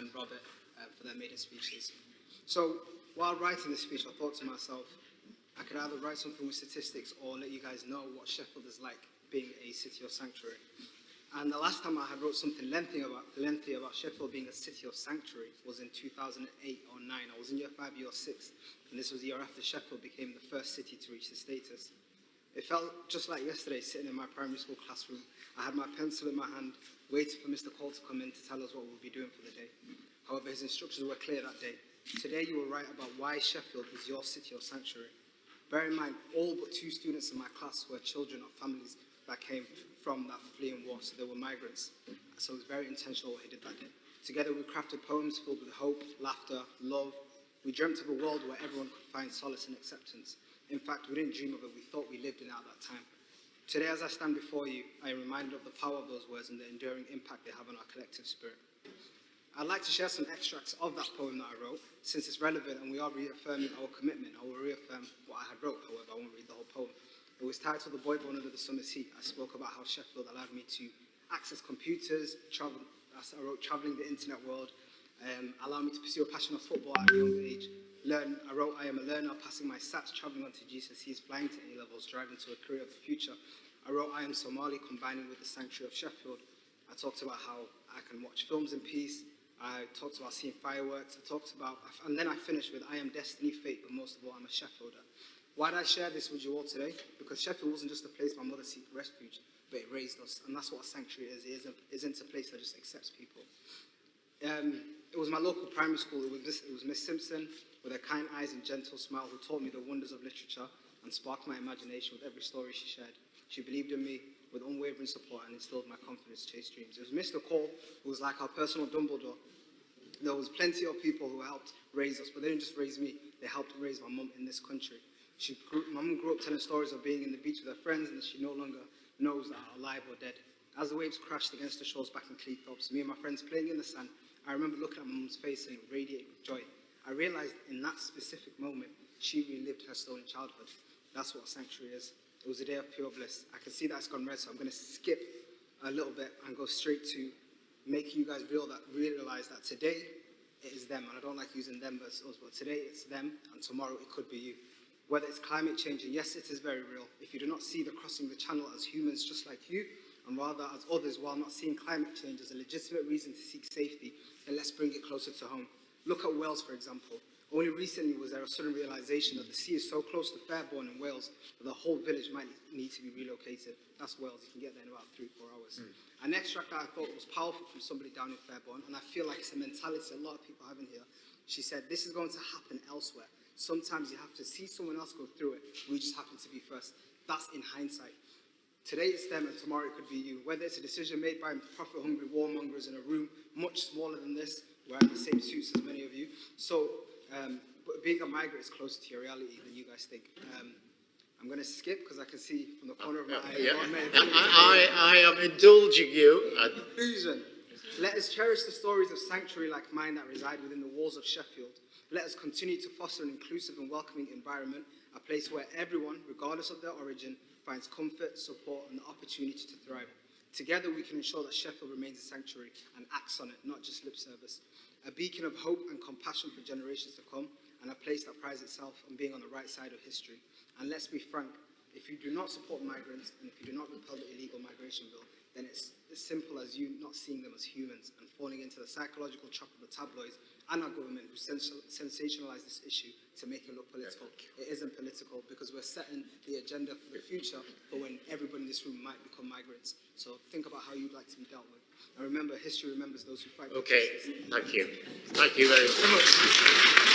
and Robert for their maiden speeches. So while writing this speech, I thought to myself, I could either write something with statistics or let you guys know what Sheffield is like being a city of sanctuary. And the last time I had wrote something lengthy about Sheffield being a city of sanctuary was in 2008 or 9. I was in year 5, year 6, and this was the year after Sheffield became the first city to reach this status. It felt just like yesterday, sitting in my primary school classroom. I had my pencil in my hand, waiting for Mr. Cole to come in to tell us what we'll be doing for the day. However, his instructions were clear that day. Today you will write about why Sheffield is your city of sanctuary. Bear in mind, all but 2 students in my class were children of families that came from that fleeing war, so they were migrants. So it was very intentional what he did that day. Together we crafted poems filled with hope, laughter, love. We dreamt of a world where everyone could find solace and acceptance. In fact, we didn't dream of it, we thought we lived in it at that time. Today, as I stand before you, I am reminded of the power of those words and the enduring impact they have on our collective spirit. I'd like to share some extracts of that poem that I wrote, since it's relevant and we are reaffirming our commitment. I will reaffirm what I had wrote, however, I won't read the whole poem. It was titled The Boy Born Under the Summer's Heat. I spoke about how Sheffield allowed me to access computers, travel, as I wrote, traveling the internet world, allowed me to pursue a passion of football at a young age. I wrote, I am a learner, passing my SATs, traveling onto GCSEs, flying to A-levels, driving to a career of the future. I wrote, I am Somali, combining with the sanctuary of Sheffield. I talked about how I can watch films in peace. I talked about seeing fireworks. And then I finished with, I am destiny, fate, but most of all, I'm a Sheffielder. Why did I share this with you all today? Because Sheffield wasn't just a place my mother seeked refuge, but it raised us. And that's what a sanctuary is. It isn't a place that just accepts people. It was my local primary school. It was Miss Simpson, with her kind eyes and gentle smile, who taught me the wonders of literature and sparked my imagination with every story she shared. She believed in me with unwavering support and instilled my confidence to chase dreams. It was Mr. Cole, who was like our personal Dumbledore. There was plenty of people who helped raise us, but they didn't just raise me, they helped raise my mum in this country. My mum grew up telling stories of being in the beach with her friends, and she no longer knows that are alive or dead. As the waves crashed against the shores back in Cllr, me and my friends playing in the sand, I remember looking at my mum's face and it radiated with joy. I realized in that specific moment, she relived her stolen childhood. That's what a sanctuary is. It was a day of pure bliss. I can see that it's gone red, so I'm going to skip a little bit and go straight to making you guys realize that today it is them. And I don't like using them versus us, but today it's them, and tomorrow it could be you. Whether it's climate change, and yes, it is very real. If you do not see the crossing the channel as humans just like you, and rather as others, while not seeing climate change as a legitimate reason to seek safety, then let's bring it closer to home. Look at Wales, for example. Only recently was there a sudden realization that the sea is so close to Fairborn in Wales that the whole village might need to be relocated. That's Wales. You can get there in about 3-4 hours. An extract that I thought was powerful from somebody down in Fairborn, and I feel like it's a mentality a lot of people have in here. She said, this is going to happen elsewhere. Sometimes you have to see someone else go through it. We just happen to be first. That's in hindsight. Today it's them and tomorrow it could be you. Whether it's a decision made by profit-hungry warmongers in a room much smaller than this, wearing the same suits as many of you. So but being a migrant is closer to your reality than you guys think. I'm going to skip because I can see from the corner of my eye. I am indulging you. Conclusion. Let us cherish the stories of sanctuary like mine that reside within the walls of Sheffield. Let us continue to foster an inclusive and welcoming environment, a place where everyone, regardless of their origin, finds comfort, support, and the opportunity to thrive. Together, we can ensure that Sheffield remains a sanctuary and acts on it, not just lip service. A beacon of hope and compassion for generations to come, and a place that prides itself on being on the right side of history. And let's be frank, if you do not support migrants, and if you do not repel the illegal migration bill, then it's as simple as you not seeing them as humans and falling into the psychological trap of the tabloids and our government who sensationalize this issue to make it look political. It isn't political because we're setting the agenda for the future for when everybody in this room might become migrants. So think about how you'd like to be dealt with. And remember, history remembers those who fight. Okay, thank you. Thank you very much.